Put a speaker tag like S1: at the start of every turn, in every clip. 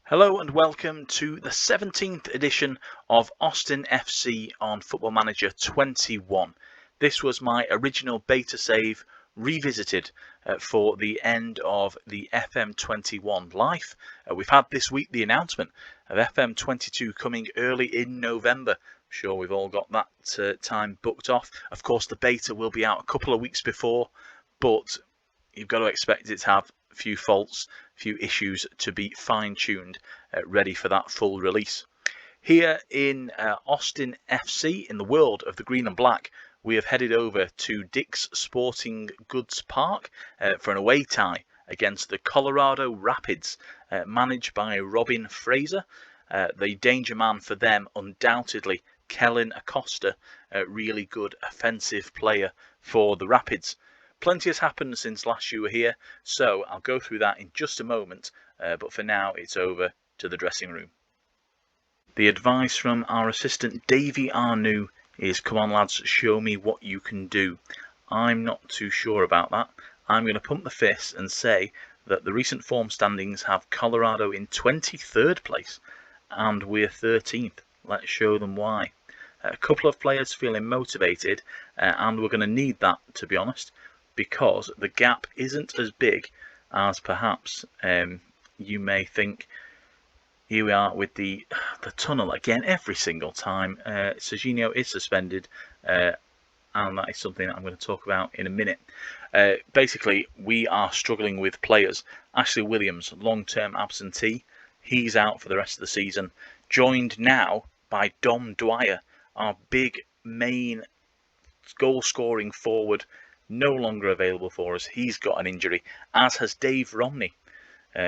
S1: Hello and welcome to the 17th edition of Austin FC on Football Manager 21. This was my original beta save revisited for the end of the FM21 life. We've had this week the announcement of FM22 coming early in November. I'm sure we've all got that time booked off. Of course, the beta will be out a couple of weeks before, but you've got to expect it to have a few faults, a few issues to be fine-tuned, ready for that full release. Here in Austin FC, in the world of the green and black, we have headed over to Dick's Sporting Goods Park for an away tie against the Colorado Rapids, managed by Robin Fraser. The danger man for them, undoubtedly, Kellen Acosta, a really good offensive player for the Rapids. Plenty has happened since last you were here, so I'll go through that in just a moment, but for now it's over to the dressing room. The advice from our assistant Davey Arnoux is, come on lads, show me what you can do. I'm not too sure about that. I'm going to pump the fist and say that the recent form standings have Colorado in 23rd place and we're 13th. Let's show them why. A couple of players feeling motivated, and we're going to need that, to be honest, because the gap isn't as big as perhaps you may think. Here we are with the tunnel again every single time. Serginho is suspended, and that is something that I'm going to talk about in a minute. Basically, we are struggling with players. Ashley Williams, long-term absentee. He's out for the rest of the season. Joined now by Dom Dwyer, our big main goal-scoring forward, no longer available for us. He's got an injury, as has Dave Romney.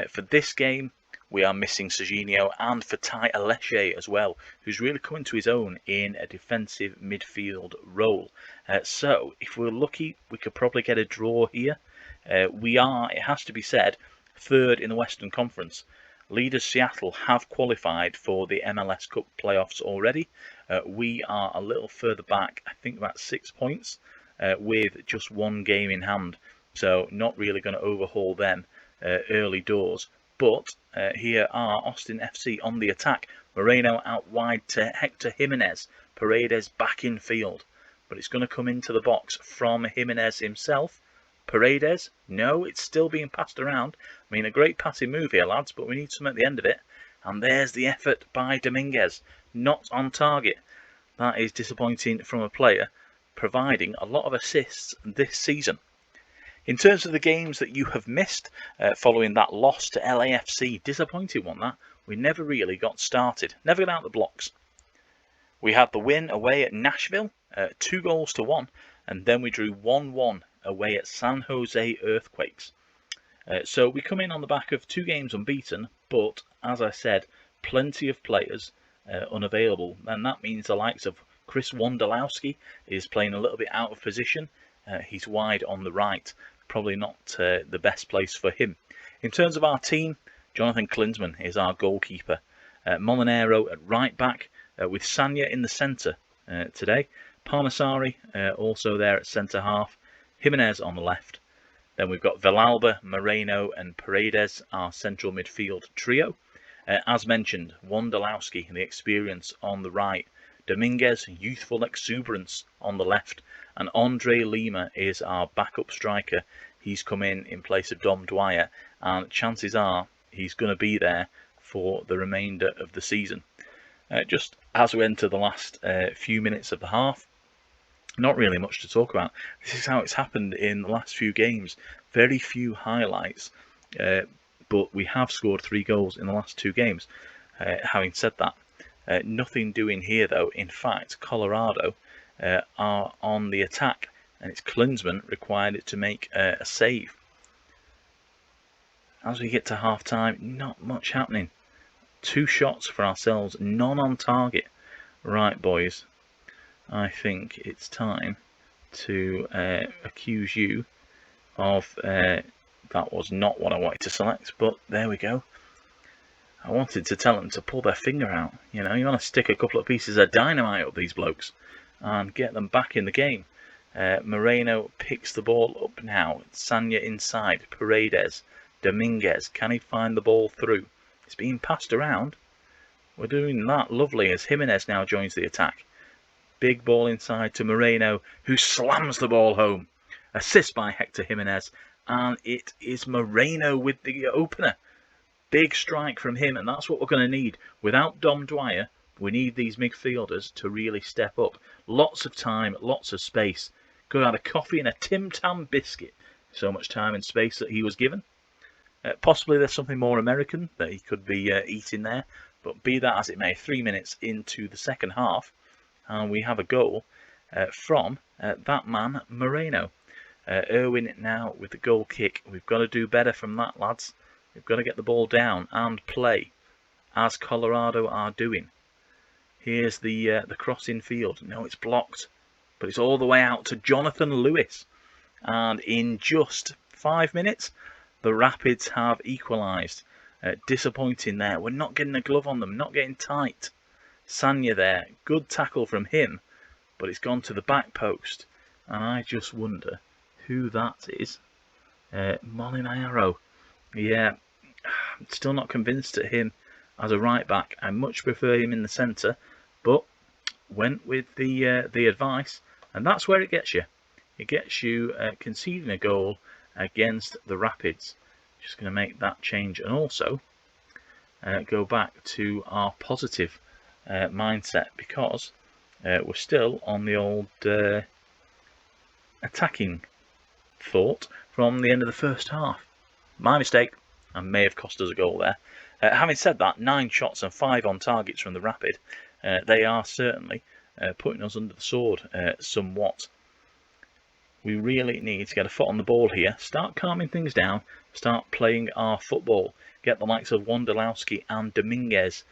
S1: For this game, we are missing Serginho and Fatai Aleshe as well, who's really coming to his own in a defensive midfield role. So, if we're lucky, we could probably get a draw here. We are, it has to be said, third in the Western Conference. Leaders Seattle have qualified for the MLS Cup playoffs already. We are a little further back, I think about 6 points. With just one game in hand, so not really going to overhaul them early doors. But here are Austin FC on the attack. Moreno out wide to Hector Jimenez. Paredes back in field, but it's going to come into the box from Jimenez himself. Paredes, no, it's still being passed around. I mean, a great passing move here, lads, but we need some at the end of it. And there's the effort by Dominguez, not on target. That is disappointing from a player providing a lot of assists this season. In terms of the games that you have missed following that loss to LAFC, disappointing one that. We never really got started, never got out the blocks. We had the win away at Nashville, 2-1, and then we drew 1-1 away at San Jose Earthquakes. So we come in on the back of 2 games unbeaten, but as I said, plenty of players unavailable, and that means the likes of Chris Wondolowski is playing a little bit out of position. He's wide on the right. Probably not the best place for him. In terms of our team, Jonathan Klinsmann is our goalkeeper. Molinero at right back with Sanya in the centre today. Parnasari also there at centre half. Jimenez on the left. Then we've got Villalba, Moreno and Paredes, our central midfield trio. As mentioned, Wondolowski, the experience on the right. Dominguez, youthful exuberance on the left, and Andre Lima is our backup striker. He's come in place of Dom Dwyer, and chances are he's going to be there for the remainder of the season. Just as we enter the last few minutes of the half, not really much to talk about. This is how it's happened in the last few games. Very few highlights, but we have scored 3 goals in the last 2 games. Having said that, nothing doing here though. In fact, Colorado are on the attack, and it's Klinsmann required it to make a save. As we get to half time, not much happening. 2 shots for ourselves, none on target. Right, boys, I think it's time to accuse you of that was not what I wanted to select, but there we go. I wanted to tell them to pull their finger out. You know, you want to stick a couple of pieces of dynamite up these blokes and get them back in the game. Moreno picks the ball up now. Sanya inside. Paredes. Dominguez. Can he find the ball through? It's being passed around. We're doing that lovely as Jimenez now joins the attack. Big ball inside to Moreno, who slams the ball home. Assist by Hector Jimenez, and it is Moreno with the opener. Big strike from him, and that's what we're going to need. Without Dom Dwyer, we need these midfielders to really step up. Lots of time, lots of space. Could have had a coffee and a Tim Tam biscuit. So much time and space that he was given. Possibly there's something more American that he could be eating there. But be that as it may, 3 minutes into the second half, and we have a goal from that man, Moreno. Irwin now with the goal kick. We've got to do better from that, lads. We've got to get the ball down and play, as Colorado are doing. Here's the cross in field. No, it's blocked, but it's all the way out to Jonathan Lewis. And in just 5 minutes, the Rapids have equalised. Disappointing there. We're not getting a glove on them, not getting tight. Sanya there, good tackle from him, but it's gone to the back post. And I just wonder who that is. Molinaro. Yeah, I'm still not convinced at him as a right back. I much prefer him in the centre, but went with the advice, and that's where it gets you. It gets you conceding a goal against the Rapids. Just going to make that change, and also go back to our positive mindset, because we're still on the old attacking thought from the end of the first half. My mistake, and may have cost us a goal there. Having said that, 9 shots and 5 on targets from the Rapid. They are certainly putting us under the sword somewhat. We really need to get a foot on the ball here, start calming things down, start playing our football, get the likes of Wondolowski and Dominguez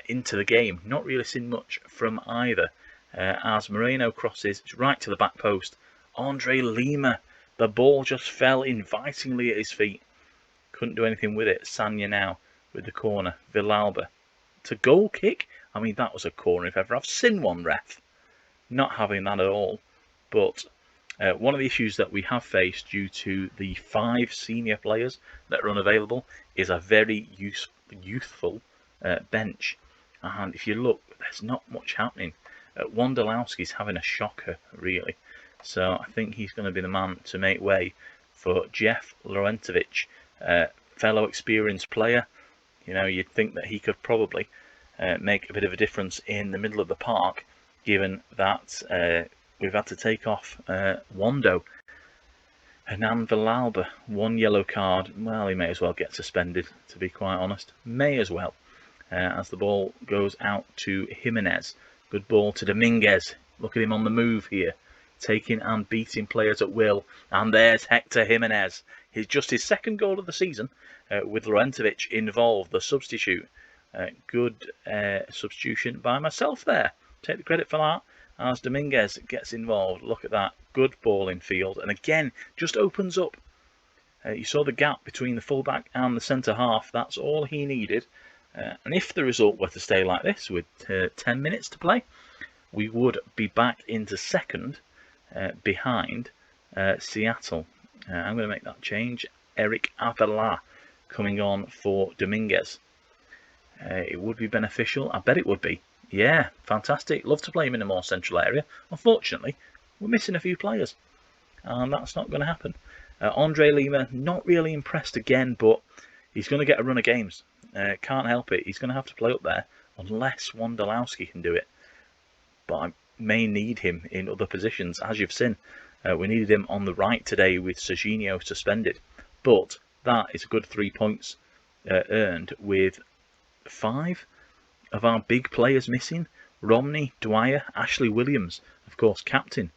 S1: into the game. Not really seen much from either. As Moreno crosses right to the back post, Andre Lima, the ball just fell invitingly at his feet. Couldn't do anything with it. Sanya now with the corner. Villalba to goal kick. I mean, that was a corner if ever I've seen one, ref. Not having that at all. But one of the issues that we have faced due to the 5 senior players that are unavailable is a very youthful bench. And if you look, there's not much happening. Wondolowski's having a shocker, really. So I think he's going to be the man to make way for Jeff Lorentovic, fellow experienced player. You know, you'd think that he could probably make a bit of a difference in the middle of the park, given that we've had to take off Wando. Hernan Villalba, 1 yellow card. Well, he may as well get suspended, to be quite honest. May as well. As the ball goes out to Jimenez. Good ball to Dominguez. Look at him on the move here. Taking and beating players at will. And there's Hector Jimenez. It's just his 2nd goal of the season with Lorentovic involved, the substitute. Good substitution by myself there. Take the credit for that. As Dominguez gets involved. Look at that. Good ball in field. And again, just opens up. You saw the gap between the fullback and the centre half. That's all he needed. And if the result were to stay like this with 10 minutes to play, we would be back into 2nd behind Seattle. I'm going to make that change. Eric Avila coming on for Dominguez. It would be beneficial. I bet it would be. Yeah, fantastic. Love to play him in a more central area. Unfortunately, we're missing a few players, and that's not going to happen. Andre Lima, not really impressed again, but he's going to get a run of games. Can't help it. He's going to have to play up there unless Wondolowski can do it. But I may need him in other positions, as you've seen. We needed him on the right today with Serginho suspended. But that is a good 3 points earned with 5 of our big players missing. Romney, Dwyer, Ashley Williams, of course, captain.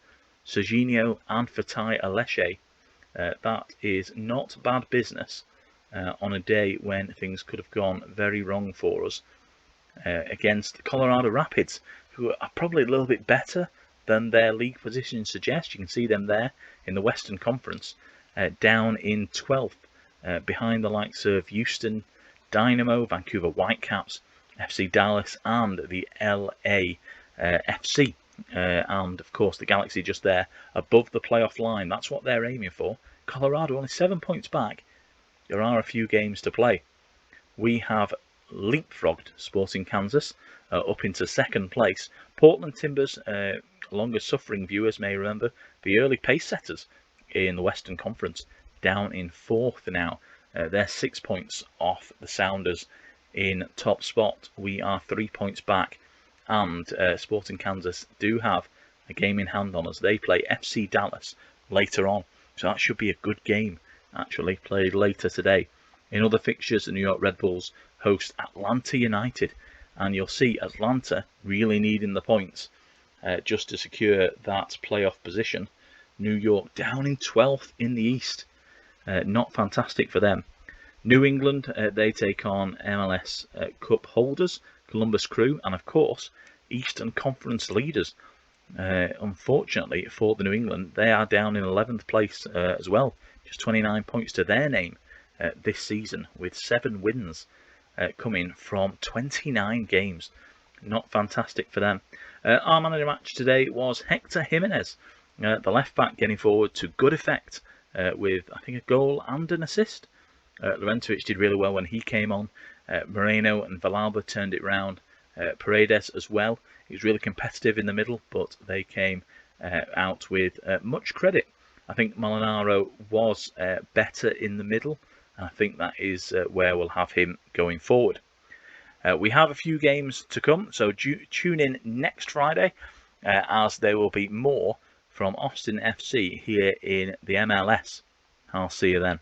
S1: Serginho and Fatai Aleshe. That is not bad business on a day when things could have gone very wrong for us against Colorado Rapids, who are probably a little bit better than their league position suggests. You can see them there in the Western Conference, down in 12th, behind the likes of Houston Dynamo, Vancouver Whitecaps, FC Dallas, and the LA FC. And of course the Galaxy just there above the playoff line. That's what they're aiming for. Colorado only 7 points back. There are a few games to play. We have leapfrogged Sporting Kansas up into second place. Portland Timbers, longer suffering viewers may remember, the early pace setters in the Western Conference, down in fourth now. They're 6 points off the Sounders in top spot. We are 3 points back, and Sporting Kansas do have a game in hand on us. They play FC Dallas later on, so that should be a good game, actually, played later today. In other fixtures, the New York Red Bulls host Atlanta United, and you'll see Atlanta really needing the points just to secure that playoff position. New York down in 12th in the East. Not fantastic for them. New England, they take on MLS Cup holders, Columbus Crew, and of course, Eastern Conference leaders. Unfortunately for the New England, they are down in 11th place as well. Just 29 points to their name this season, with 7 wins coming from 29 games. Not fantastic for them. Our man of the match today was Hector Jimenez, the left back, getting forward to good effect with, I think, a goal and an assist. Laurentowicz did really well when he came on. Moreno and Villalba turned it round. Paredes as well. He was really competitive in the middle, but they came out with much credit. I think Molinaro was better in the middle, and I think that is where we'll have him going forward. We have a few games to come, so tune in next Friday as there will be more from Austin FC here in the MLS. I'll see you then.